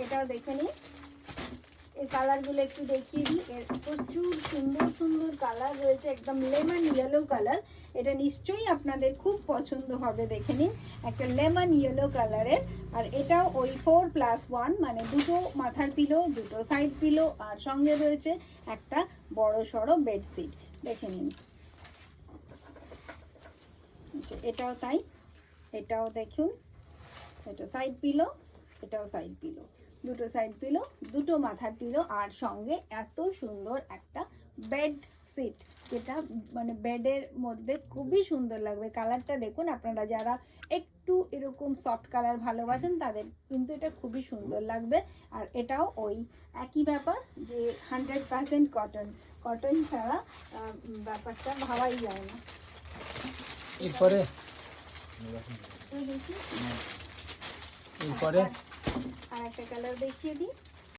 এটাও দেখে নিই, এই কালারগুলো একটু দেখিয়ে দিই। এর প্রচুর সুন্দর সুন্দর কালার রয়েছে, একদম লেমন ইয়েলো কালার। এটা নিশ্চয়ই আপনাদের খুব পছন্দ হবে, দেখে নিন একটা লেমন ইয়েলো কালারের। আর এটাও ওই 4+1, মানে দুটো মাথার পিলো, দুটো সাইড পিলো, আর সঙ্গে রয়েছে একটা বড় সড়ো বেডশিট, দেখে নিন। এটাও তাই, এটাও দেখুন, এটা সাইড পিলো, এটাও সাইড পিলো, দুটো সাইড পিলো, দুটো মাথার পিলো, আর সঙ্গে এত সুন্দর একটা বেড সিট, যেটা মানে বেডের মধ্যে খুবই সুন্দর লাগবে। কালারটা দেখুন, আপনারা যারা একটু এরকম সফট কালার ভালোবাসেন তাদের কিন্তু এটা খুবই সুন্দর লাগবে। আর এটাও ওই একই ব্যাপার যে 100% কটন, কটন ছাড়া ব্যাপারটা ভাবাই যায় না। এরপরে দেখি এরপরে আর একটা কালার দেখিয়ে দিই।